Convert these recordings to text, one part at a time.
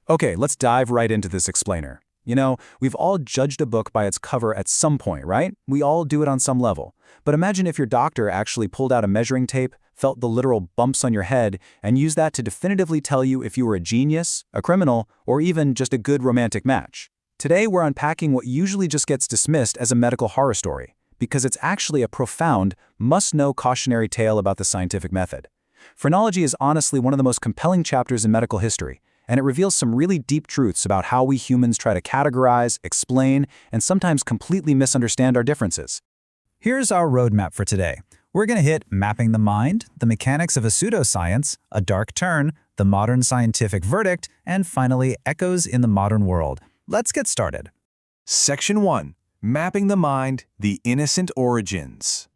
Okay, let's dive right into this explainer. We've all judged a book by its cover at some point, right? We all do it on some level. But imagine if your doctor actually pulled out a measuring tape, felt the literal bumps on your head, and used that to definitively tell you if you were a genius, a criminal, or even just a good romantic match. Today, we're unpacking what usually just gets dismissed as a medical horror story, because it's actually a profound, must-know cautionary tale about the scientific method. Phrenology is honestly one of the most compelling chapters in medical history, and it reveals some really deep truths about how we humans try to categorize, explain, and sometimes completely misunderstand our differences. Here's our roadmap for today. We're going to hit mapping the mind, the mechanics of a pseudoscience, a dark turn, the modern scientific verdict, and finally, echoes in the modern world. Let's get started. Section 1. Mapping the Mind, the Innocent Origins.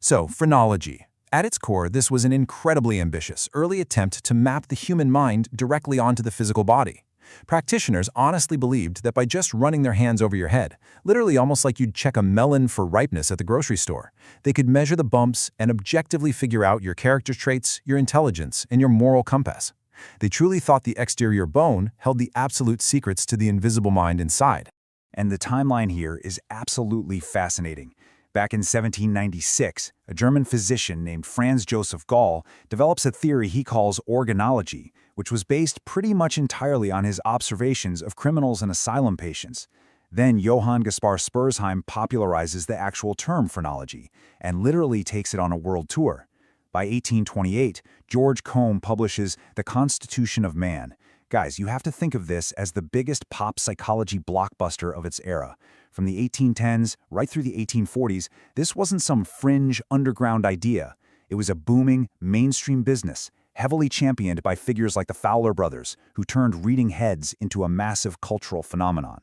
So, phrenology. At its core, this was an incredibly ambitious, early attempt to map the human mind directly onto the physical body. Practitioners honestly believed that by just running their hands over your head, literally almost like you'd check a melon for ripeness at the grocery store, they could measure the bumps and objectively figure out your character traits, your intelligence, and your moral compass. They truly thought the exterior bone held the absolute secrets to the invisible mind inside. And the timeline here is absolutely fascinating. Back in 1796, a German physician named Franz Joseph Gall develops a theory he calls organology, which was based pretty much entirely on his observations of criminals and asylum patients. Then Johann Gaspar Spurzheim popularizes the actual term phrenology and literally takes it on a world tour. By 1828, George Combe publishes The Constitution of Man. Guys, you have to think of this as the biggest pop psychology blockbuster of its era. From the 1810s right through the 1840s, this wasn't some fringe, underground idea. It was a booming, mainstream business, heavily championed by figures like the Fowler brothers, who turned reading heads into a massive cultural phenomenon.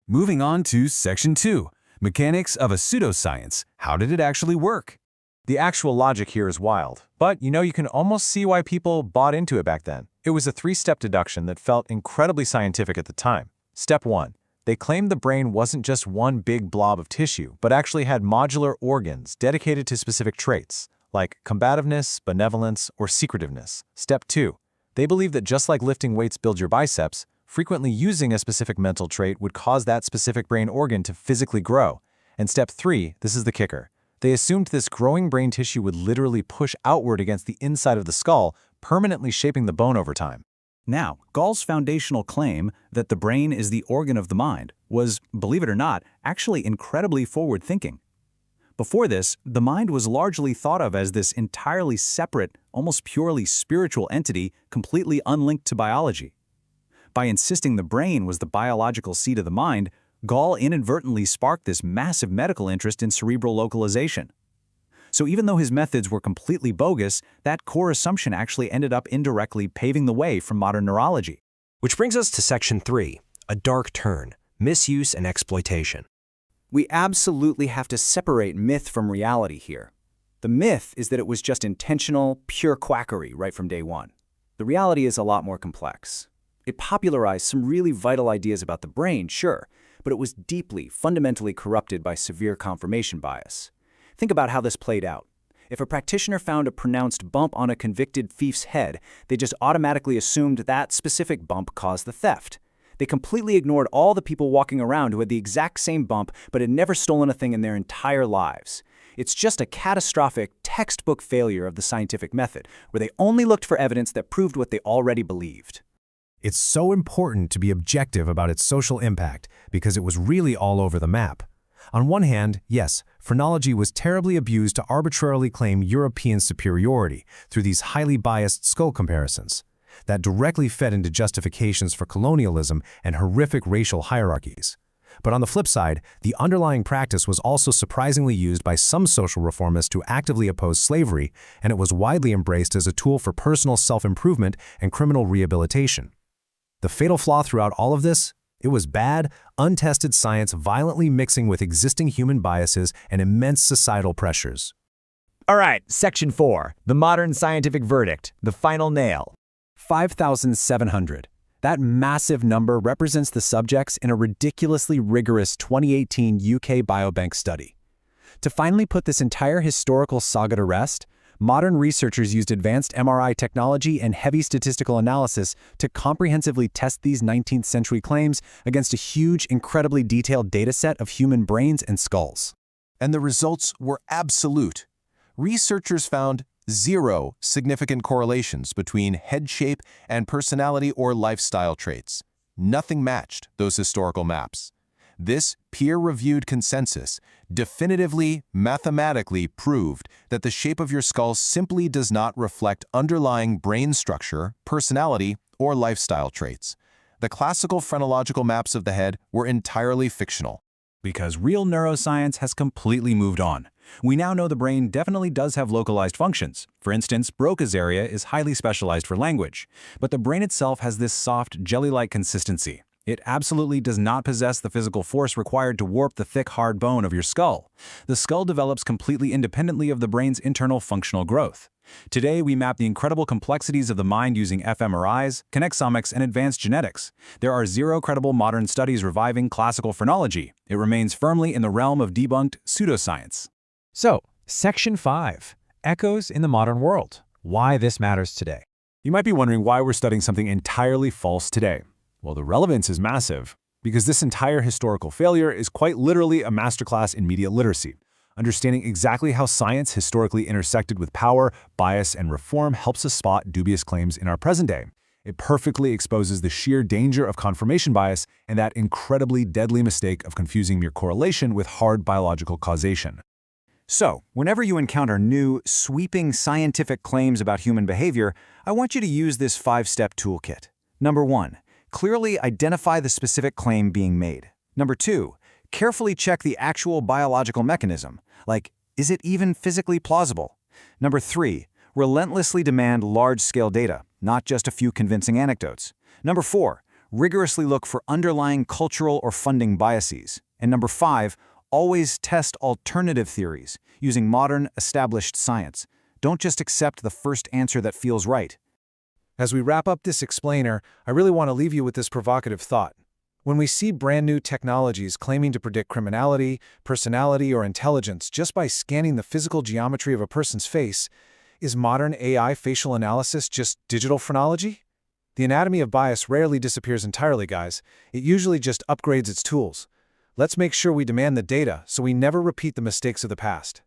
Moving on to Section 2. Mechanics of a Pseudoscience. How did it actually work? The actual logic here is wild, but you can almost see why people bought into it back then. It was a three-step deduction that felt incredibly scientific at the time. Step 1. They claimed the brain wasn't just one big blob of tissue, but actually had modular organs dedicated to specific traits, like combativeness, benevolence, or secretiveness. Step 2. They believed that just like lifting weights builds your biceps, frequently using a specific mental trait would cause that specific brain organ to physically grow. And step 3, this is the kicker. They assumed this growing brain tissue would literally push outward against the inside of the skull, permanently shaping the bone over time. Now, Gall's foundational claim that the brain is the organ of the mind was, believe it or not, actually incredibly forward-thinking. Before this, the mind was largely thought of as this entirely separate, almost purely spiritual entity completely unlinked to biology. By insisting the brain was the biological seat of the mind, Gall inadvertently sparked this massive medical interest in cerebral localization. So even though his methods were completely bogus, that core assumption actually ended up indirectly paving the way for modern neurology. Which brings us to Section 3, a dark turn, misuse and exploitation. We absolutely have to separate myth from reality here. The myth is that it was just intentional, pure quackery right from day one. The reality is a lot more complex. It popularized some really vital ideas about the brain, sure, but it was deeply, fundamentally corrupted by severe confirmation bias. Think about how this played out. If a practitioner found a pronounced bump on a convicted thief's head, they just automatically assumed that specific bump caused the theft. They completely ignored all the people walking around who had the exact same bump but had never stolen a thing in their entire lives. It's just a catastrophic, textbook failure of the scientific method, where they only looked for evidence that proved what they already believed. It's so important to be objective about its social impact because it was really all over the map. On one hand, yes, phrenology was terribly abused to arbitrarily claim European superiority through these highly biased skull comparisons. That directly fed into justifications for colonialism and horrific racial hierarchies. But on the flip side, the underlying practice was also surprisingly used by some social reformists to actively oppose slavery, and it was widely embraced as a tool for personal self-improvement and criminal rehabilitation. The fatal flaw throughout all of this? It was bad, untested science violently mixing with existing human biases and immense societal pressures. All right, Section 4, the modern scientific verdict, the final nail. 5,700. That massive number represents the subjects in a ridiculously rigorous 2018 UK Biobank study. To finally put this entire historical saga to rest, Modern researchers used advanced MRI technology and heavy statistical analysis to comprehensively test these 19th century claims against a huge, incredibly detailed dataset of human brains and skulls. And the results were absolute. Researchers found 0 significant correlations between head shape and personality or lifestyle traits. Nothing matched those historical maps. This peer-reviewed consensus definitively, mathematically proved that the shape of your skull simply does not reflect underlying brain structure, personality, or lifestyle traits. The classical phrenological maps of the head were entirely fictional. Because real neuroscience has completely moved on. We now know the brain definitely does have localized functions. For instance, Broca's area is highly specialized for language. But the brain itself has this soft, jelly-like consistency. It absolutely does not possess the physical force required to warp the thick, hard bone of your skull. The skull develops completely independently of the brain's internal functional growth. Today, we map the incredible complexities of the mind using fMRIs, connexomics, and advanced genetics. There are 0 credible modern studies reviving classical phrenology. It remains firmly in the realm of debunked pseudoscience. So, Section 5, Echoes in the Modern World. Why this matters today. You might be wondering why we're studying something entirely false today. Well, the relevance is massive, because this entire historical failure is quite literally a masterclass in media literacy. Understanding exactly how science historically intersected with power, bias, and reform helps us spot dubious claims in our present day. It perfectly exposes the sheer danger of confirmation bias and that incredibly deadly mistake of confusing mere correlation with hard biological causation. So, whenever you encounter new, sweeping scientific claims about human behavior, I want you to use this 5-step toolkit. Number 1. Clearly identify the specific claim being made. Number 2. Carefully check the actual biological mechanism, like, is it even physically plausible? Number 3. Relentlessly demand large-scale data, not just a few convincing anecdotes. Number 4. Rigorously look for underlying cultural or funding biases. And number 5. Always test alternative theories, using modern, established science. Don't just accept the first answer that feels right. As we wrap up this explainer, I really want to leave you with this provocative thought. When we see brand new technologies claiming to predict criminality, personality, or intelligence just by scanning the physical geometry of a person's face, is modern AI facial analysis just digital phrenology? The anatomy of bias rarely disappears entirely, guys. It usually just upgrades its tools. Let's make sure we demand the data so we never repeat the mistakes of the past.